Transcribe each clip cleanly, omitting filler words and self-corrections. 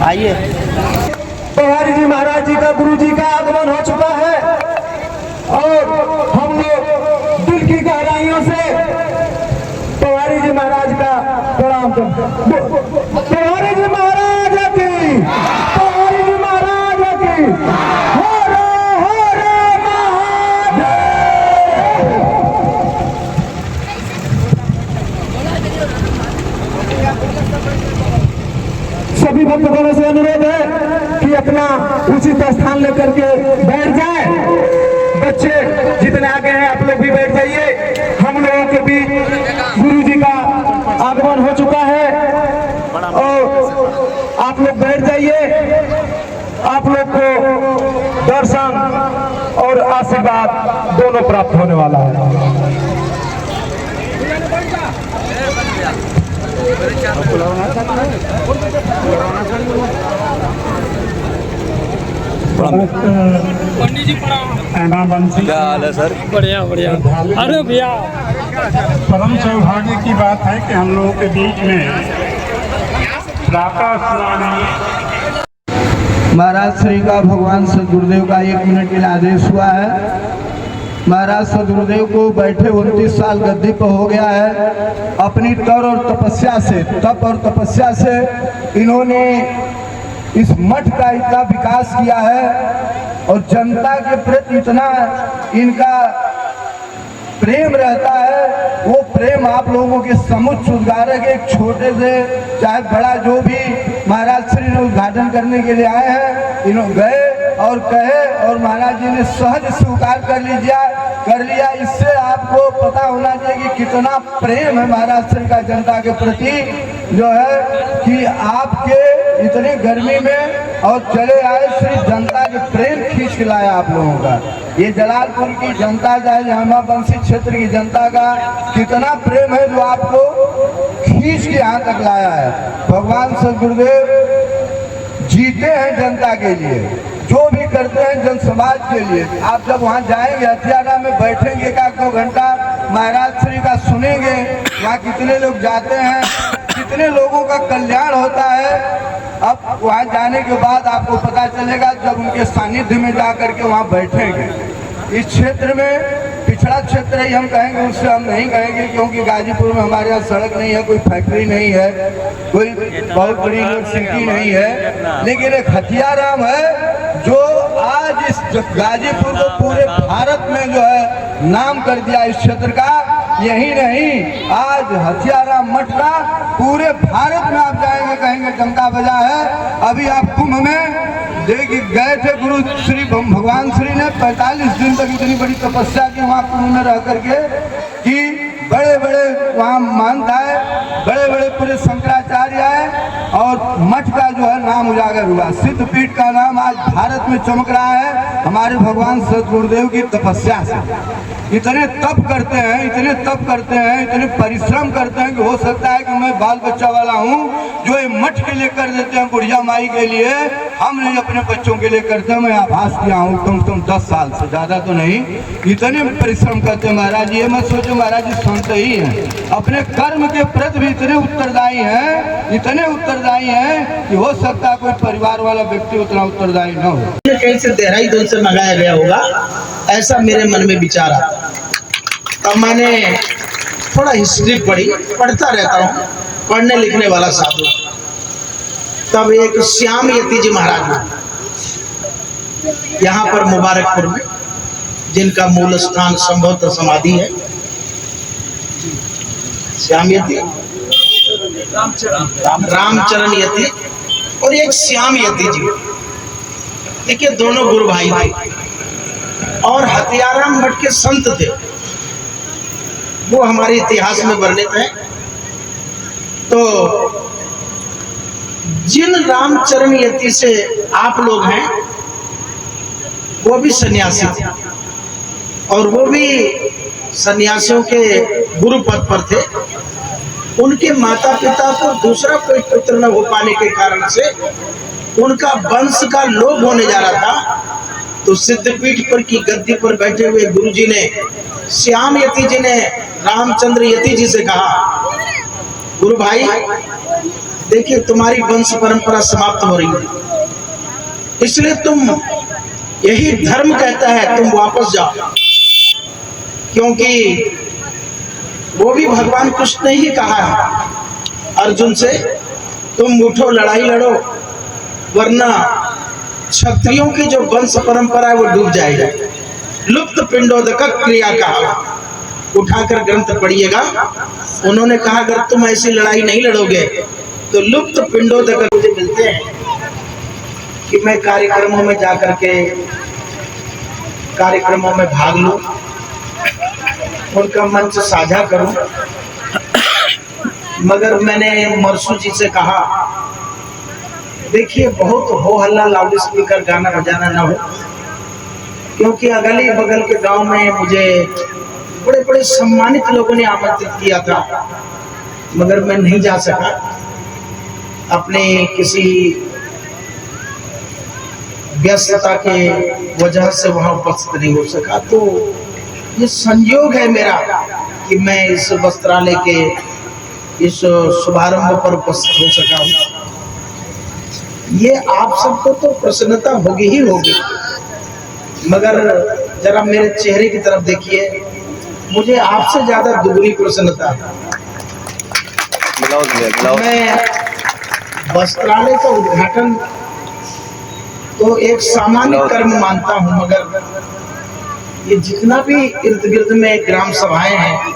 आइए। तिवारी जी महाराज जी का गुरु जी का आगमन हो चुका है और हम लोग दिल की गहराइयों से तिवारी जी महाराज का प्रणाम करते हैं। तिवारी जी महाराज की, तिवारी जी महाराज की हर हर महादेव। सभी भक्तगणों से अनुरोध है कि अपना उचित स्थान लेकर के बैठ जाए। बच्चे जितने आगे हैं आप लोग भी बैठ जाइए। हम लोगों के बीच गुरु जी का आगमन हो चुका है और आप लोग बैठ जाइए। आप लोग को दर्शन और आशीर्वाद दोनों प्राप्त होने वाला है। पंडित जी क्या हाल है सर? बढ़िया बढ़िया। अरे भैया परम सौभाग्य की बात है कि हम लोगों के बीच में प्रातः स्नान महाराज श्री का भगवान सदगुरुदेव का 1 मिनट के लिए आदेश हुआ है। महाराज सदगुरुदेव को बैठे 29 साल गद्दी पर हो गया है। अपनी तप और तपस्या से इन्होंने इस मठ का इतना विकास किया है और जनता के प्रति इतना इनका प्रेम रहता है। वो प्रेम आप लोगों के समुच्च उद्घाटक एक छोटे से चाहे बड़ा जो भी महाराज श्री ने उद्घाटन करने के लिए आए हैं, इन्होंने गए और कहे और महाराज जी ने सहज स्वीकार कर लिया। इससे आपको पता होना चाहिए कि कितना प्रेम है महाराज श्री का जनता के प्रति, जो है कि आपके इतनी गर्मी में और चले आए श्री जनता के प्रेम खींच खिलाया आप लोगों का। ये जलालपुर की जनता का, यहाँ बंसी क्षेत्र की जनता का कितना प्रेम है जो आपको खींच के यहाँ तक लाया है। भगवान सदगुरुदेव जीते हैं जनता के लिए, जो भी करते हैं जन समाज के लिए। आप जब वहाँ जाएंगे, हथियारा में बैठेंगे, 1-2 घंटा महाराज श्री का सुनेंगे, वहाँ कितने लोग जाते हैं, कितने लोगों का कल्याण होता है। अब वहाँ जाने के बाद आपको पता चलेगा, जब उनके सानिध्य में जा करके वहाँ बैठेंगे। इस क्षेत्र में पिछड़ा क्षेत्र ही हम कहेंगे, उससे हम नहीं कहेंगे, क्योंकि गाजीपुर में हमारे यहाँ सड़क नहीं है, कोई फैक्ट्री नहीं है, कोई बहुत बड़ी यूनिवर्सिटी नहीं है, लेकिन एक हथियाराम है जो आज इस गाजीपुर को पूरे भारत में जो है नाम कर दिया इस क्षेत्र का। यही नहीं, आज हथियाराम मठ का पूरे भारत में आप जाएंगे कहेंगे डंका बजा है। अभी आप कुंभ में देखिए गए थे, गुरु श्री भगवान श्री ने 45 दिन तक इतनी बड़ी तपस्या की वहाँ कुंभ में रह करके कि बड़े बड़े वहाँ मानता है, बड़े बड़े पूरे शंकराचार्य है और मठ का जो है नाम उजागर हुआ। सिद्धपीठ का नाम आज भारत में चमक रहा है हमारे भगवान सदगुरुदेव की तपस्या से। इतने तप करते हैं, इतने तप करते हैं, इतने परिश्रम करते हैं कि हो सकता है कि मैं बाल बच्चा वाला हूँ जो ये मठ के लिए कर देते हैं, बुढ़िया माई के लिए, हम नहीं अपने बच्चों के लिए करते हैं। मैं आभास किया हूँ कम से कम 10 साल से, ज़्यादा तो नहीं, इतने परिश्रम करते हैं महाराज जी। ये मत सोचो महाराज जी संत ही हैं, अपने कर्म के प्रति भी इतने उत्तरदायी हैं, इतने उत्तरदायी हैं कि हो सकता है कोई परिवार वाला व्यक्ति उतना उत्तरदायी न हो। कहीं से देहरादून से मंगाया गया होगा, ऐसा मेरे मन में विचार आता। तब मैंने थोड़ा हिस्ट्री पढ़ता रहता हूँ, पढ़ने लिखने वाला साधु। तब एक श्याम यति जी महाराज यहाँ पर मुबारकपुर में, जिनका मूल स्थान संभवतः समाधि है, श्याम यति, रामचरण यति और एक श्याम यति जी। देखिए दोनों गुरु भाई थे और हथियाराम मठ के संत थे। वो हमारे इतिहास में वर्णित है। तो जिन रामचरण यति से आप लोग हैं, वो भी सन्यासी थे और वो भी सन्यासियों के गुरु पद पर थे। उनके माता पिता को दूसरा कोई पुत्र न हो पाने के कारण से उनका वंश का लोभ होने जा रहा था। तो सिद्धपीठ पर की गद्दी पर बैठे हुए गुरुजी ने, श्याम यति जी ने रामचंद्र यति जी से कहा, गुरु भाई देखिए तुम्हारी वंश परंपरा समाप्त हो रही है, इसलिए तुम, यही धर्म कहता है तुम वापस जाओ। क्योंकि वो भी भगवान कृष्ण ने ही कहा है अर्जुन से, तुम उठो लड़ाई लड़ो, वरना क्षत्रियों की जो वंश परंपरा है वो डूब जाएगा। लुप्त पिंडोदक क्रिया कहा, उठाकर ग्रंथ पढ़िएगा। उन्होंने कहा अगर तुम ऐसी लड़ाई नहीं लड़ोगे तो लुप्त पिंडोदक मुझे मिलते हैं कि मैं कार्यक्रमों में जाकर के कार्यक्रमों में भाग लूं, उनका मंच साझा करूं। मगर मैंने मरसू जी से कहा देखिए बहुत हो हल्ला लाउड स्पीकर गाना बजाना ना हो, क्योंकि अगली बगल के गांव में मुझे बड़े बड़े सम्मानित लोगों ने आमंत्रित किया था, मगर मैं नहीं जा सका, अपने किसी व्यस्तता के वजह से वहां उपस्थित नहीं हो सका। तो ये संयोग है मेरा कि मैं इस वस्त्रालय के इस शुभारंभ पर उपस्थित हो सका हूँ। ये आप सबको तो प्रसन्नता होगी ही होगी, मगर जरा मेरे चेहरे की तरफ देखिए, मुझे आपसे ज्यादा दुगनी प्रसन्नता है। मैं वस्त्रालय का उद्घाटन तो एक सामान्य कर्म मानता हूँ, मगर ये जितना भी इर्द गिर्द में ग्राम सभाएं हैं,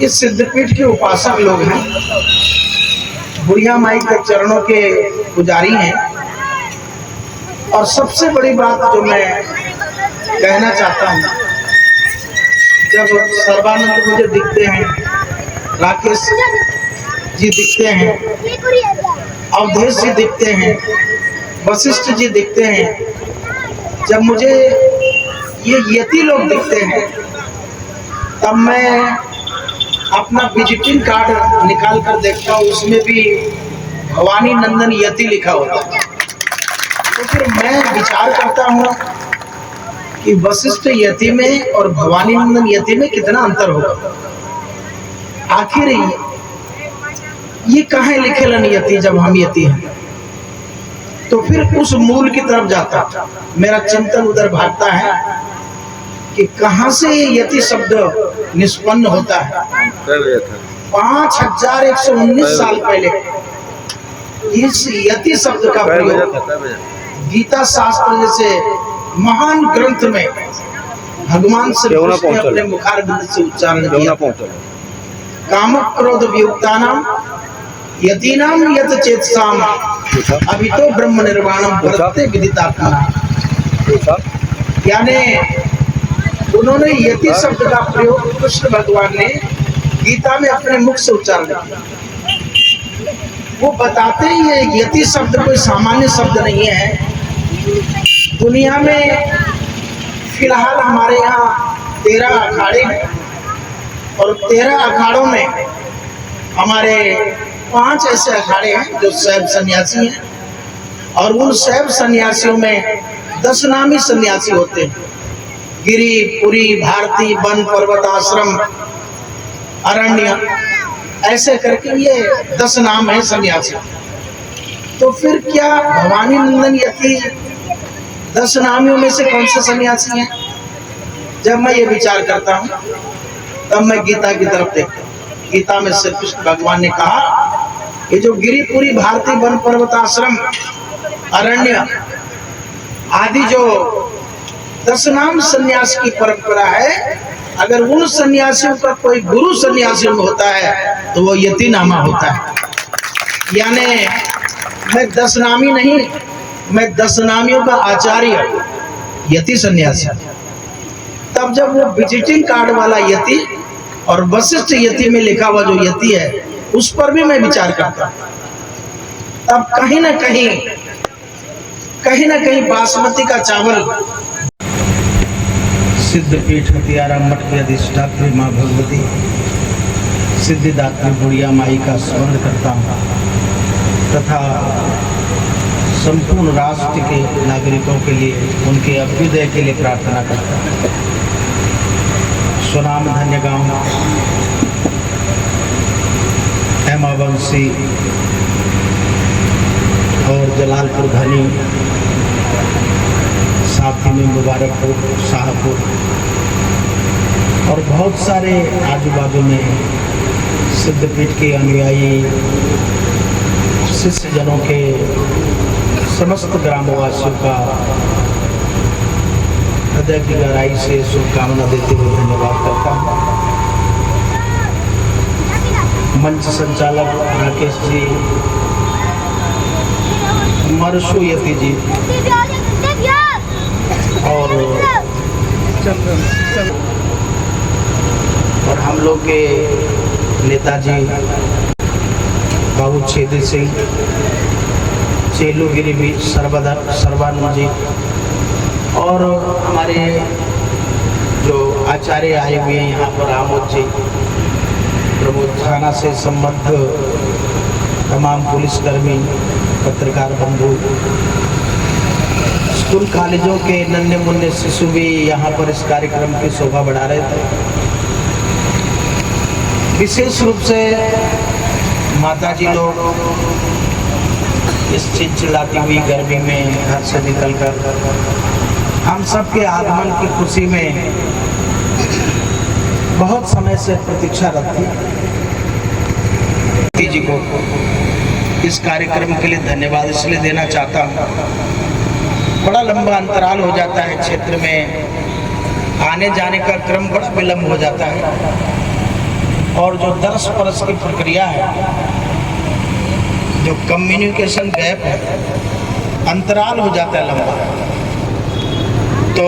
ये सिद्धपीठ के उपासक लोग हैं, बुढ़िया माई के चरणों के पुजारी हैं। और सबसे बड़ी बात जो मैं कहना चाहता हूँ, जब सर्बानंद मुझे दिखते हैं, राकेश जी दिखते हैं, अवधेश जी दिखते हैं, वशिष्ठ जी दिखते हैं, जब मुझे ये यति लोग दिखते हैं तब मैं अपना विजिटिंग कार्ड निकाल कर देखता हूँ, उसमें भी भवानी नंदन यति लिखा होता है। तो फिर मैं विचार करता हूँ कि वशिष्ठ यति में और भवानी नंदन यति में कितना अंतर होगा। आखिर ये कहाँ लिखे लन यति जब हम यति हैं। तो फिर उस मूल की तरफ जाता, मेरा चिंतन उधर भागता है कि कहां से ये यति शब्द निष्पन्न होता है। 5119 साल पहले इस यति शब्द का प्रयोग गीता शास्त्र जैसे महान ग्रंथ में भगवान श्री कृष्ण ने अपने मुखारविंद से उच्चारण किया। काम क्रोध वियुक्तानाम यतीनाम यत चेतसाम अभितो ब्रह्म निर्वाणम वर्तते विदितात्मा। यानी उन्होंने यति शब्द का प्रयोग कृष्ण भगवान ने गीता में अपने मुख से उच्चारण किया। वो बताते हैं ये यति शब्द कोई सामान्य शब्द नहीं है। दुनिया में फिलहाल हमारे यहाँ 13 अखाड़े हैं और 13 अखाड़ों में हमारे 5 ऐसे अखाड़े हैं जो शैव सन्यासी हैं, और उन शैव सन्यासियों में 10 नामी सन्यासी होते हैं। गिरि, पुरी, भारती, वन, पर्वत, आश्रम, अरण्य, ऐसे करके ये 10 नाम है सन्यासी। तो फिर क्या भवानी नंदन यति 10 नामियों में से कौन से सन्यासी हैं? जब मैं ये विचार करता हूँ तब मैं गीता की तरफ देखता हूँ। गीता में श्री कृष्ण भगवान ने कहा ये जो गिरिपुरी, भारती, वन, पर्वत, आश्रम, अरण्य आदि जो 10 नाम सन्यास की परंपरा है, अगर उन सन्यासियों का कोई गुरु सन्यासियों में होता है तो वो यति नामा होता है। यानी मैं 10 नामी नहीं, मैं 10 नामियों का आचार्य यति सन्यासी। तब जब वो विजिटिंग कार्ड वाला यति और वशिष्ठ यति में लिखा हुआ जो यति है उस पर भी मैं विचार करता हूँ, तब कहीं ना कहीं बासमती का चावल। सिद्धपीठ हथियारा मठ की अधिष्ठात्री माँ भगवती सिद्धिदात्री बुढ़िया माई का स्मरण करता हूँ तथा संपूर्ण राष्ट्र के नागरिकों के लिए उनके अभ्युदय के लिए प्रार्थना करता हूँ। स्वनाम धन्य गांव हेमावंशी और जलालपुर धनी, साथ ही में मुबारकपुर, शाहपुर और बहुत सारे आजू बाजू में सिद्धपीठ के अनुयायी शिष्य जनों के समस्त ग्रामवासियों का हृदय की गहराई से शुभकामना देते हुए धन्यवाद करता हूँ। मंच संचालक राकेश जी, मरशु यति जी और हम लोग के नेताजी बाबू छेदी सिंह, चेलूगिरी भी सर्वानंद जी और हमारे जो आचार्य आए हुए हैं यहाँ पर आमोद जी, प्रमोद थाना से संबद्ध तमाम पुलिसकर्मी, पत्रकार बंधु, स्कूल कॉलेजों के नन्हे मुन्ने शिशु भी यहाँ पर इस कार्यक्रम की शोभा बढ़ा रहे थे। विशेष रूप से माताजी लोग इस चिलचिलाती हुई गर्मी में घर से निकलकर हम सब के आगमन की खुशी में बहुत समय से प्रतीक्षारत थी। जी को इस कार्यक्रम के लिए धन्यवाद इसलिए देना चाहता हूँ। बड़ा लंबा अंतराल हो जाता है, क्षेत्र में आने जाने का क्रम बड़ा विलम्ब हो जाता है और जो दरस परस की प्रक्रिया है, जो कम्युनिकेशन गैप है, अंतराल हो जाता है लंबा। तो